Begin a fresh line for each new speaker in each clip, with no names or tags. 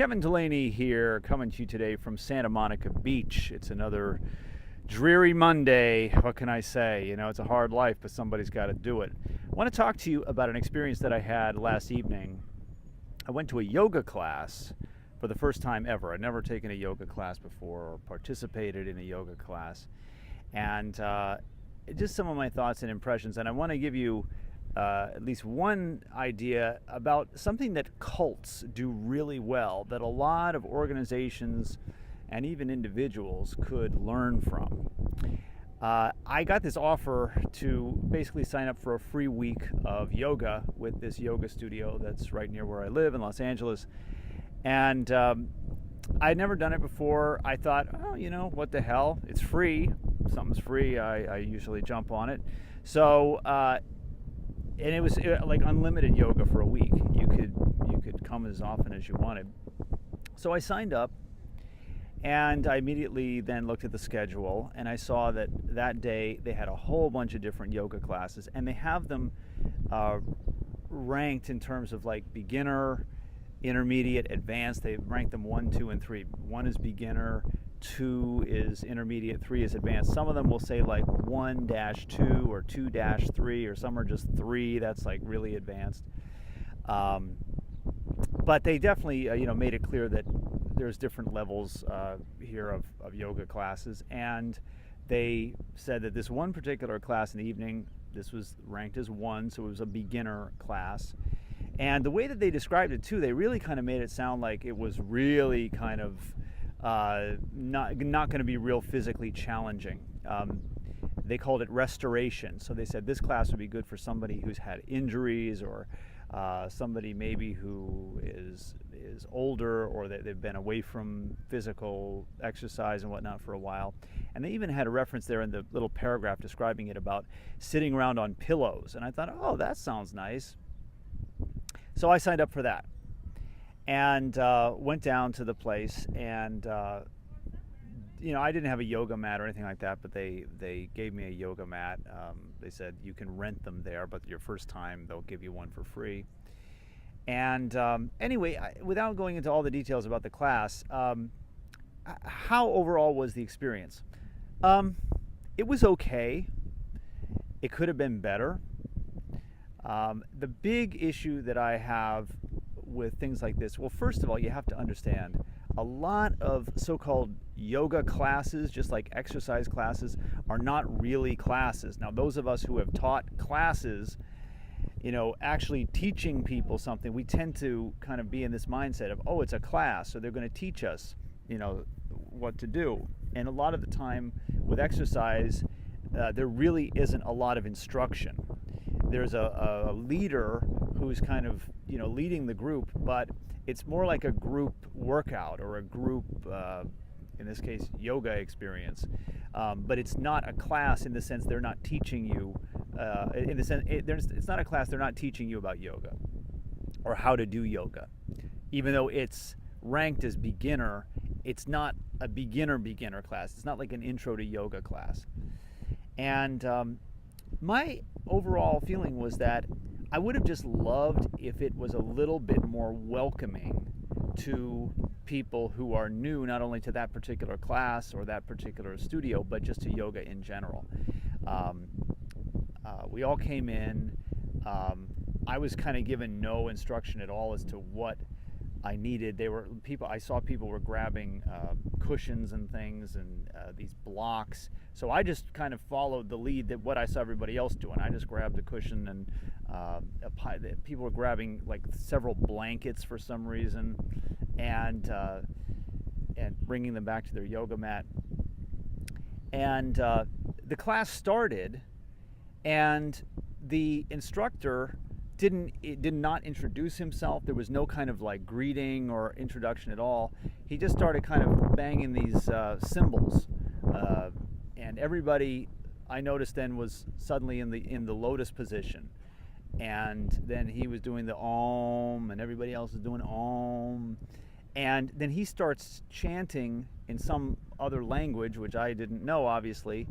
Kevin Delaney here, coming to you today from Santa Monica Beach. It's another dreary Monday. What can I say? You know, it's a hard life, but somebody's got to do it. I want to talk to you about an experience that I had last evening. I went to a yoga class for the first time ever. I'd never taken a yoga class before or participated in a yoga class. And just some of my thoughts and impressions. And I want to give you at least one idea about something that cults do really well, that a lot of organizations and even individuals could learn from. I got this offer to basically sign up for a free week of yoga with this yoga studio that's right near where I live in Los Angeles. And I'd never done it before. I thought, oh, you know, what the hell? It's free. Something's free. I usually jump on it. So, and it was like unlimited yoga for a week. You could come as often as you wanted. So I signed up, and I immediately then looked at the schedule, and I saw that that day they had a whole bunch of different yoga classes, and they have them ranked in terms of like beginner, intermediate, advanced. They rank them 1, 2, and 3. 1 is beginner, 2 is intermediate, 3 is advanced. Some of them will say like 1-2 or 2-3, or some are just 3. That's like really advanced. But they definitely made it clear that there's different levels here of yoga classes, and they said that this one particular class in the evening, this was ranked as 1, so it was a beginner class. And the way that they described it too, they really kind of made it sound like it was really kind of not going to be real physically challenging. They called it restoration. So they said this class would be good for somebody who's had injuries, or somebody maybe who is older, or that they've been away from physical exercise and whatnot for a while. And they even had a reference there in the little paragraph describing it about sitting around on pillows. And I thought, oh, that sounds nice. So I signed up for that, and went down to the place, and I didn't have a yoga mat or anything like that, but they gave me a yoga mat. They said you can rent them there, but your first time they'll give you one for free. And anyway, without going into all the details about the class, how overall was the experience? It was okay. It could have been better. The big issue that I have with things like this, well, first of all, you have to understand a lot of so-called yoga classes, just like exercise classes, are not really classes. Now, those of us who have taught classes, actually teaching people something, we tend to kind of be in this mindset of, oh, it's a class, so they're going to teach us, what to do. And a lot of the time with exercise, there really isn't a lot of instruction. There's a leader who's kind of leading the group, but it's more like a group workout or a group, in this case, yoga experience. But it's not a class in the sense they're not teaching you. It's not a class. They're not teaching you about yoga or how to do yoga. Even though it's ranked as beginner, it's not a beginner class. It's not like an intro to yoga class. And my overall feeling was that I would have just loved if it was a little bit more welcoming to people who are new, not only to that particular class or that particular studio, but just to yoga in general. We all came in. I was kind of given no instruction at all as to what I needed. I saw people were grabbing cushions and things, and these blocks. So I just kind of followed the lead that what I saw everybody else doing. I just grabbed a cushion, and people were grabbing like several blankets for some reason, and bringing them back to their yoga mat. And the class started, and the instructor did not introduce himself. There was no kind of like greeting or introduction at all. He just started kind of banging these cymbals, and everybody I noticed then was suddenly in the lotus position, and then he was doing the Om, and everybody else was doing Om, and then he starts chanting in some other language which I didn't know, obviously,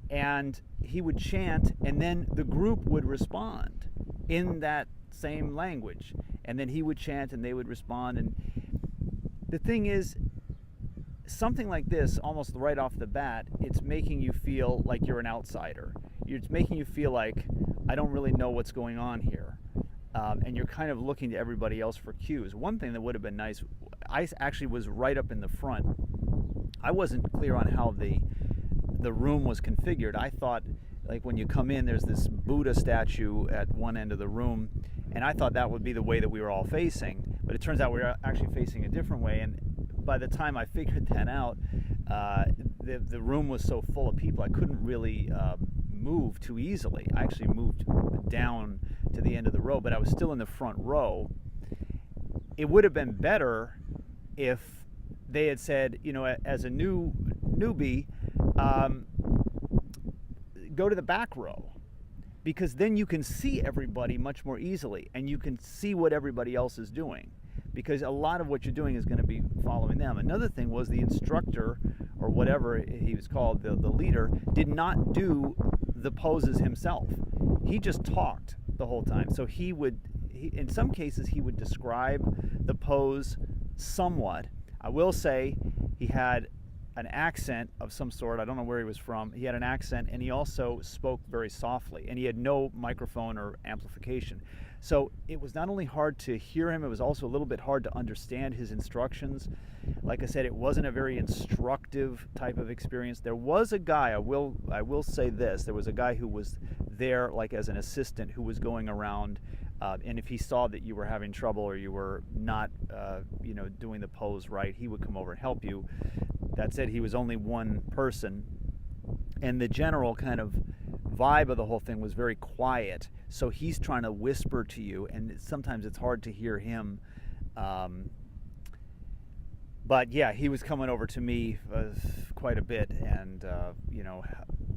and he would chant, and then the group would respond in that same language, and then he would chant and they would respond, and the thing is, something like this, almost right off the bat, it's making you feel like you're an outsider. It's making you feel like, I don't really know what's going on here. And you're kind of looking to everybody else for cues. One thing that would have been nice, I actually was right up in the front. I wasn't clear on how the room was configured. I thought, like, when you come in, there's this Buddha statue at one end of the room, and I thought that would be the way that we were all facing. But it turns out we were actually facing a different way, and by the time I figured that out, the room was so full of people I couldn't really move too easily. I actually moved down to the end of the row, but I was still in the front row. It would have been better if they had said, as a newbie, go to the back row, because then you can see everybody much more easily and you can see what everybody else is doing, because a lot of what you're doing is going to be following them. Another thing was the instructor, or whatever he was called, the leader, did not do the poses himself. He just talked the whole time. So in some cases he would describe the pose somewhat. I will say he had an accent of some sort. I don't know where he was from. He had an accent, and he also spoke very softly, and he had no microphone or amplification. So it was not only hard to hear him, it was also a little bit hard to understand his instructions. Like I said, it wasn't a very instructive type of experience. There was a guy, I will say this, there was a guy who was there like as an assistant, who was going around, and if he saw that you were having trouble or you were not doing the pose right, he would come over and help you. That said, he was only one person, and the general kind of vibe of the whole thing was very quiet. So he's trying to whisper to you, and sometimes it's hard to hear him. But yeah, he was coming over to me quite a bit, and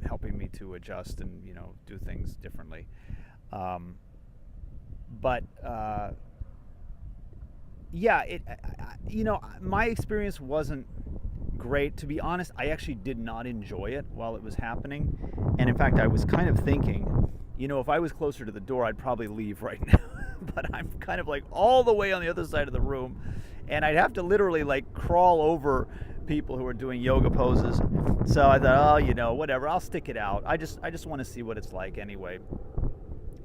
helping me to adjust and do things differently. My experience wasn't great. To be honest, I actually did not enjoy it while it was happening. And in fact, I was kind of thinking, if I was closer to the door, I'd probably leave right now. But I'm kind of like all the way on the other side of the room, and I'd have to literally like crawl over people who are doing yoga poses. So I thought, whatever, I'll stick it out. I just want to see what it's like anyway.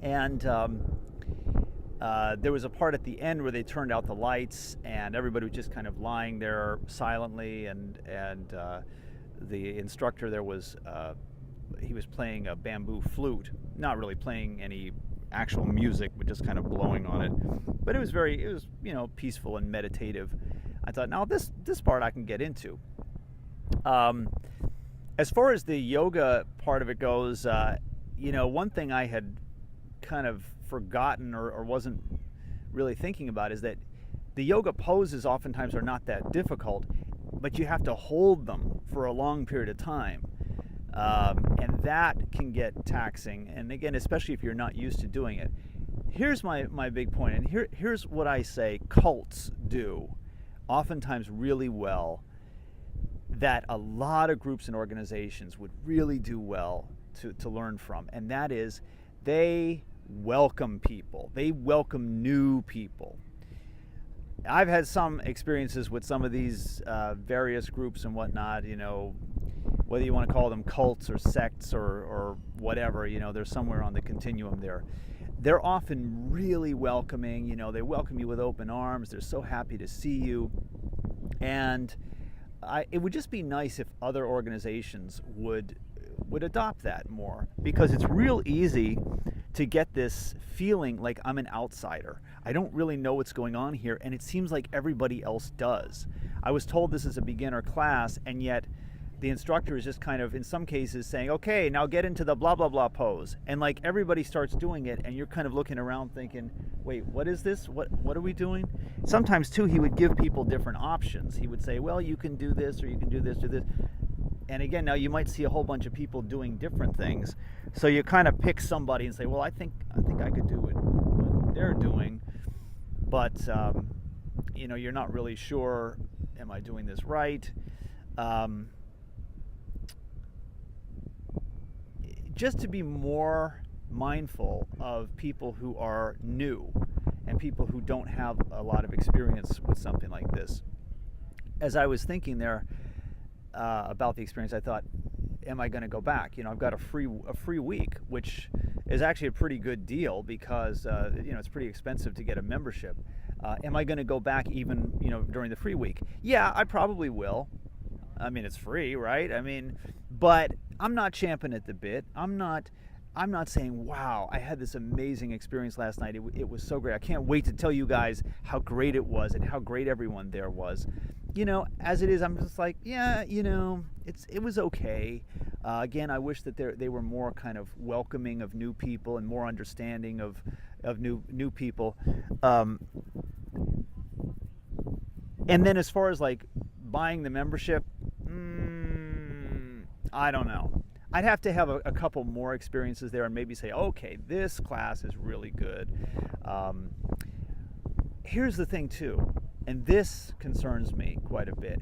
And there was a part at the end where they turned out the lights, and everybody was just kind of lying there silently, and the instructor there was he was playing a bamboo flute, not really playing any actual music, but just kind of blowing on it. But it was peaceful and meditative. I thought, now this part I can get into. As far as the yoga part of it goes, one thing I had kind of forgotten or wasn't really thinking about is that the yoga poses oftentimes are not that difficult, but you have to hold them for a long period of time. And that can get taxing, and again, especially if you're not used to doing it. Here's my big point, and here's what I say CULTS do oftentimes really well, that a lot of groups and organizations would really do well to learn from, and that is they welcome people. They welcome new people. I've had some experiences with some of these various groups and whatnot, whether you want to call them cults or sects or whatever, they're somewhere on the continuum there. They're often really welcoming, they welcome you with open arms. They're so happy to see you. And it would just be nice if other organizations would adopt that more, because it's real easy to get this feeling like I'm an outsider. I don't really know what's going on here, and it seems like everybody else does. I was told this is a beginner class, and yet the instructor is just kind of, in some cases, saying, okay, now get into the blah, blah, blah pose. And like everybody starts doing it, and you're kind of looking around thinking, wait, what is this? What are we doing? Sometimes, too, he would give people different options. He would say, well, you can do this, or you can do this, do this. And again, now you might see a whole bunch of people doing different things. So you kind of pick somebody and say, well, I think I could do what they're doing. But, you're not really sure, am I doing this right? Just to be more mindful of people who are new and people who don't have a lot of experience with something like this. as I was thinking there about the experience, I thought, am I going to go back? I've got a free week, which is actually a pretty good deal because it's pretty expensive to get a membership. Am I going to go back even during the free week? Yeah, I probably will. I mean, it's free, right? But I'm not champing at the bit. I'm not saying, wow, I had this amazing experience last night. It was so great. I can't wait to tell you guys how great it was and how great everyone there was. As it is, I'm just like, yeah, it was okay. Again, I wish that they were more kind of welcoming of new people and more understanding of new people. And then as far as like buying the membership, I don't know. I'd have to have a couple more experiences there and maybe say, okay, this class is really good. Here's the thing too, and this concerns me quite a bit.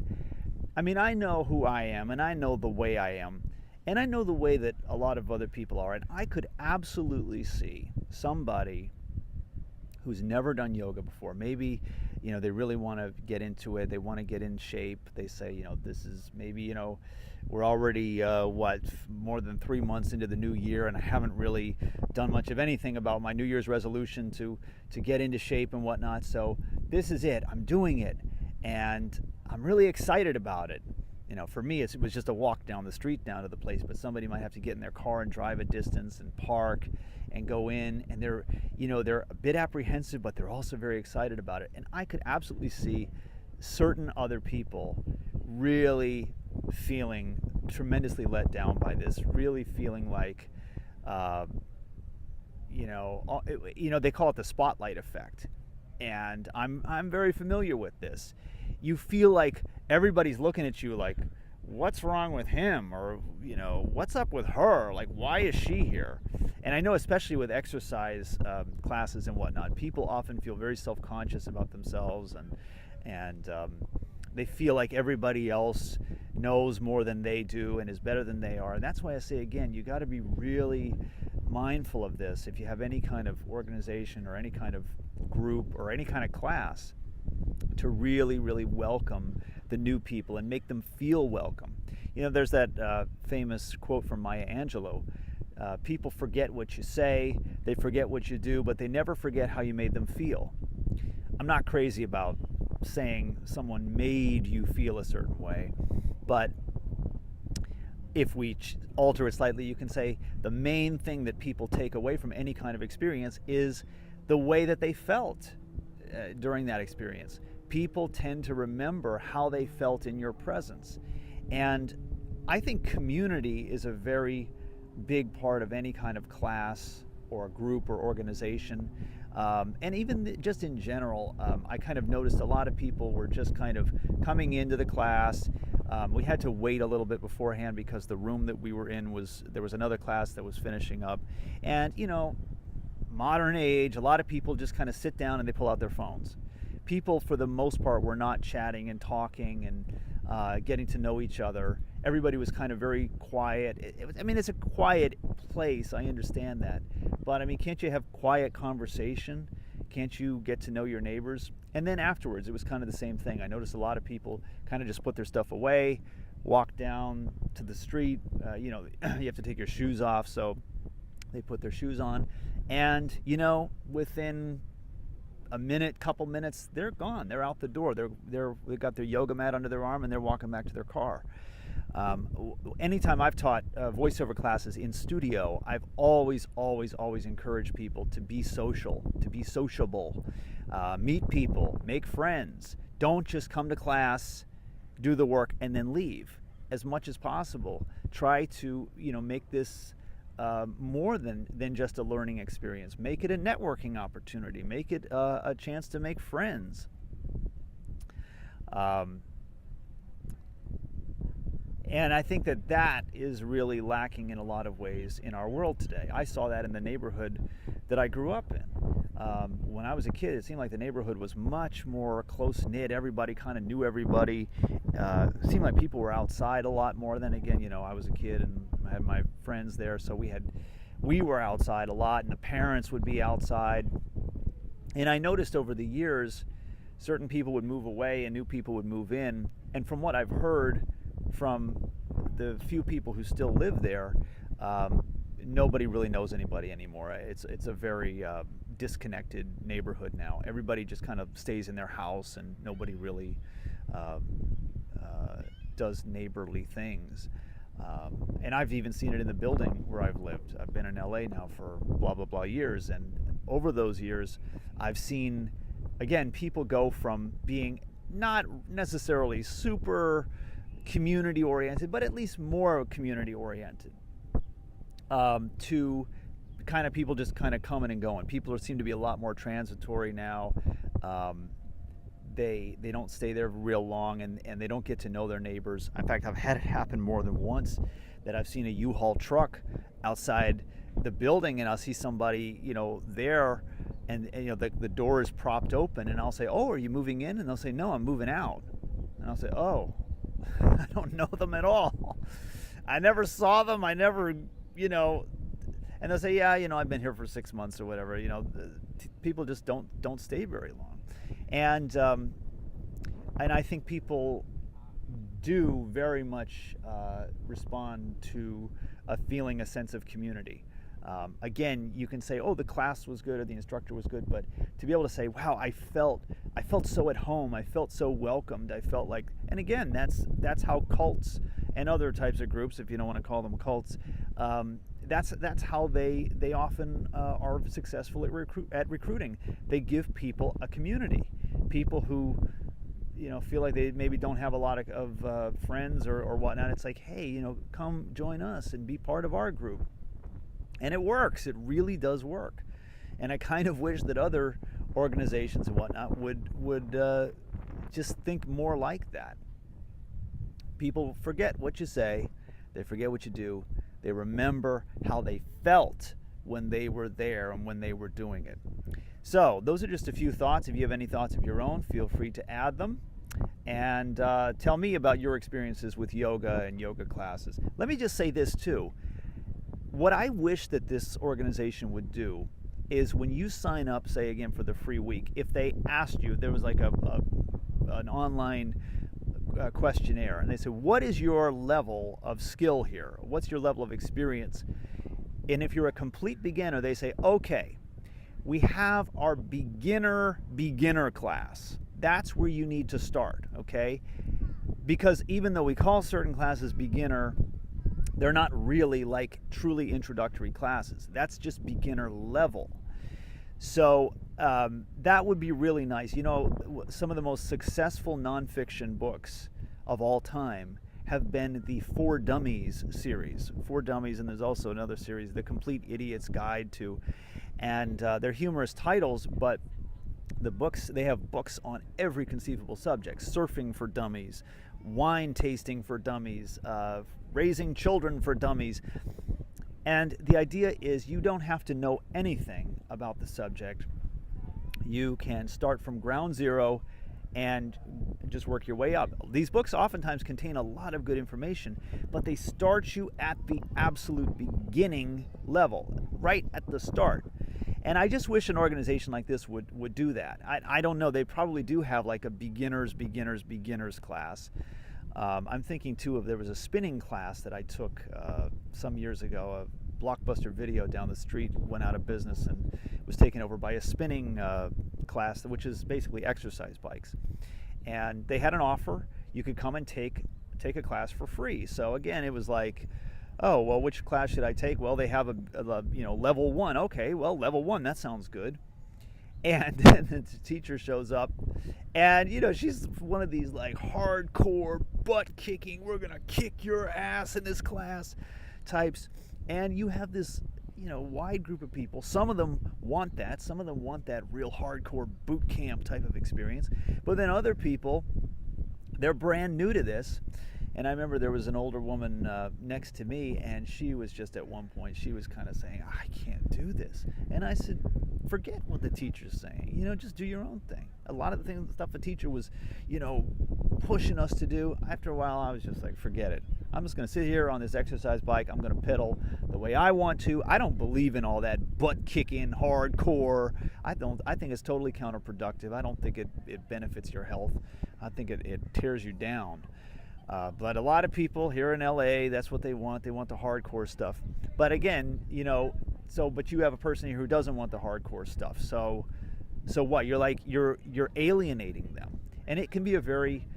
I know who I am, and I know the way I am, and I know the way that a lot of other people are, and I could absolutely see somebody who's never done yoga before. Maybe, they really want to get into it. They want to get in shape. They say, this is maybe, we're already, more than 3 months into the new year, and I haven't really done much of anything about my New Year's resolution to get into shape and whatnot. So this is it. I'm doing it, and I'm really excited about it. For me, it was just a walk down the street down to the place, but somebody might have to get in their car and drive a distance and park and go in, and they're a bit apprehensive, but they're also very excited about it. And I could absolutely see certain other people really feeling tremendously let down by this, really feeling like, they call it the spotlight effect. And I'm very familiar with this. You feel like everybody's looking at you like, what's wrong with him? Or, what's up with her? Like, why is she here? And I know especially with exercise classes and whatnot, people often feel very self-conscious about themselves, and they feel like everybody else knows more than they do and is better than they are. And that's why I say, again, you got to be really mindful of this. If you have any kind of organization or any kind of group or any kind of class, to really, really welcome the new people and make them feel welcome. There's that famous quote from Maya Angelou. People forget what you say, they forget what you do, but they never forget how you made them feel. I'm not crazy about saying someone made you feel a certain way, but if we alter it slightly, you can say the main thing that people take away from any kind of experience is the way that they felt during that experience. People tend to remember how they felt in your presence. And I think community is a very big part of any kind of class or group or organization. And even just in general, I kind of noticed a lot of people were just kind of coming into the class. We had to wait a little bit beforehand because the room that we were in there was another class that was finishing up. And, modern age, a lot of people just kind of sit down and they pull out their phones. People, for the most part, were not chatting and talking and getting to know each other. Everybody was kind of very quiet. It's a quiet place, I understand that. But, can't you have quiet conversation? Can't you get to know your neighbors? And then afterwards, it was kind of the same thing. I noticed a lot of people kind of just put their stuff away, walk down to the street. You have to take your shoes off, so they put their shoes on. And, within a minute, couple minutes, they're gone. They're out the door. They've got their yoga mat under their arm and they're walking back to their car. Anytime I've taught voiceover classes in studio, I've always encouraged people to be social, to be sociable, meet people, make friends. Don't just come to class, do the work, and then leave. As much as possible, try to make this more than just a learning experience. Make it a networking opportunity. Make it a chance to make friends. And I think that is really lacking in a lot of ways in our world today. I saw that in the neighborhood that I grew up in. When I was a kid, it seemed like the neighborhood was much more close-knit. Everybody kind of knew everybody. It seemed like people were outside a lot more. Then again, I was a kid and I had my friends there, so we were outside a lot, and the parents would be outside. And I noticed over the years, certain people would move away and new people would move in. And from what I've heard from the few people who still live there, nobody really knows anybody anymore. It's a very disconnected neighborhood now. Everybody just kind of stays in their house, and nobody really does neighborly things. And I've even seen it in the building where I've lived. I've been in LA now for blah, blah, blah years. And over those years, I've seen, again, people go from being not necessarily super community oriented, but at least more community oriented, to kind of people just kind of coming and going. People seem to be a lot more transitory now. They don't stay there real long, and they don't get to know their neighbors. In fact, I've had it happen more than once that I've seen a U-Haul truck outside the building, and I'll see somebody, there, and the door is propped open, and I'll say, "Oh, are you moving in?" And they'll say, "No, I'm moving out." And I'll say, "Oh, I don't know them at all. I never saw them. I never, and they'll say, "Yeah, I've been here for 6 months or whatever." People just don't stay very long. And I think people do very much respond to a sense of community. Again, you can say, "Oh, the class was good," or "the instructor was good," but to be able to say, "Wow, I felt so at home. I felt so welcomed. I felt like," and again, that's how cults and other types of groups, if you don't want to call them cults, that's how they often are successful at recruiting. They give people a community. People who feel like they maybe don't have a lot of friends or whatnot. It's like, hey, come join us and be part of our group. And it works. It really does work. And I kind of wish that other organizations and whatnot would just think more like that. People forget what you say. They forget what you do. They remember how they felt when they were there and when they were doing it. So those are just a few thoughts. If you have any thoughts of your own, feel free to add them. And tell me about your experiences with yoga and yoga classes. Let me just say this too. What I wish that this organization would do is when you sign up, say again for the free week, if they asked you, there was like an online questionnaire, and they said, "What is your level of skill here? What's your level of experience?" And if you're a complete beginner, they say, "Okay, we have our beginner class. That's where you need to start, okay? Because even though we call certain classes beginner, they're not really like truly introductory classes. That's just beginner level." So that would be really nice. Some of the most successful nonfiction books of all time have been the For Dummies series. For Dummies, and there's also another series, The Complete Idiot's Guide to, and they're humorous titles, but the books, they have books on every conceivable subject. Surfing for dummies, wine tasting for dummies, raising children for dummies. And the idea is you don't have to know anything about the subject. You can start from ground zero and just work your way up. These books oftentimes contain a lot of good information, but they start you at the absolute beginning level, right at the start. And I just wish an organization like this would do that. I don't know, they probably do have like a beginners class. I'm thinking too of, there was a spinning class that I took some years ago. A Blockbuster Video down the street went out of business and was taken over by a spinning class, which is basically exercise bikes. And they had an offer. You could come and take a class for free. So again, it was like, oh, well, which class should I take? Well, they have a level 1. Okay, well, level 1, that sounds good. And then the teacher shows up, and she's one of these like hardcore butt kicking, we're gonna kick your ass in this class types. And you have this wide group of people. Some of them want that. Some of them want that real hardcore boot camp type of experience. But then other people, they're brand new to this. And I remember there was an older woman next to me, and she was just at one point, she was kind of saying, "I can't do this." And I said, forget what the teacher's saying. Just do your own thing. A lot of the stuff the teacher was, pushing us to do, after a while I was just like, forget it. I'm just going to sit here on this exercise bike. I'm going to pedal the way I want to. I don't believe in all that butt kicking, hardcore. I think it's totally counterproductive. I don't think it benefits your health. I think it tears you down. But a lot of people here in LA, that's what they want. They want the hardcore stuff. But again, but you have a person here who doesn't want the hardcore stuff. So what? You're alienating them, and it can be a very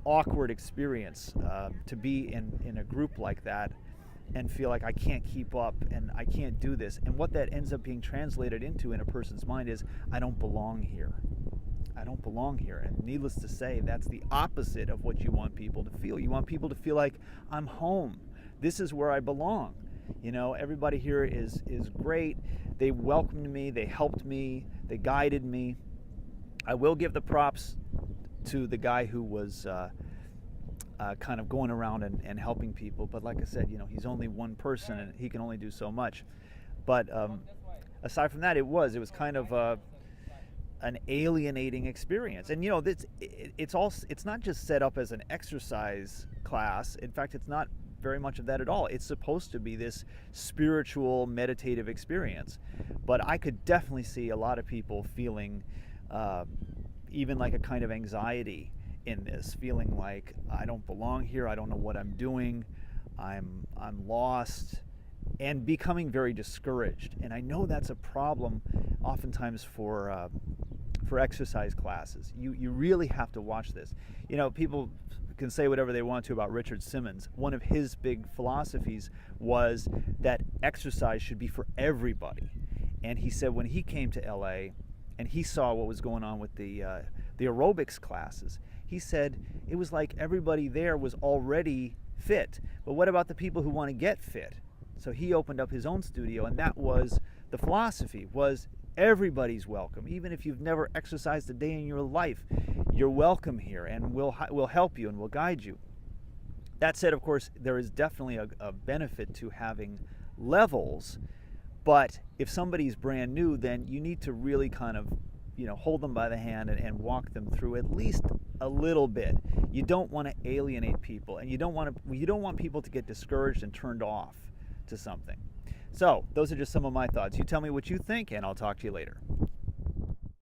awkward experience to be in a group like that and feel like I can't keep up and I can't do this. And what that ends up being translated into in a person's mind is, I don't belong here. I don't belong here. And needless to say, that's the opposite of what you want people to feel. You want people to feel like, I'm home. This is where I belong. Everybody here is great. They welcomed me. They helped me. They guided me. I will give the props to the guy who was kind of going around and helping people. But like I said, he's only one person and he can only do so much. But aside from that, it was kind of an alienating experience. And it's not just set up as an exercise class. In fact, it's not very much of that at all. It's supposed to be this spiritual, meditative experience. But I could definitely see a lot of people feeling even like a kind of anxiety in this, feeling like I don't belong here, I don't know what I'm doing, I'm lost, and becoming very discouraged. And I know that's a problem oftentimes for exercise classes. You really have to watch this. People can say whatever they want to about Richard Simmons. One of his big philosophies was that exercise should be for everybody. And he said when he came to LA and he saw what was going on with the aerobics classes, he said it was like everybody there was already fit. But what about the people who want to get fit? So he opened up his own studio, and that was the philosophy, was everybody's welcome. Even if you've never exercised a day in your life, you're welcome here, and we'll help you and we'll guide you. That said, of course, there is definitely a benefit to having levels. But if somebody's brand new, then you need to really kind of, hold them by the hand and walk them through at least a little bit. You don't want to alienate people, and you don't want people to get discouraged and turned off to something. So those are just some of my thoughts. You tell me what you think, and I'll talk to you later.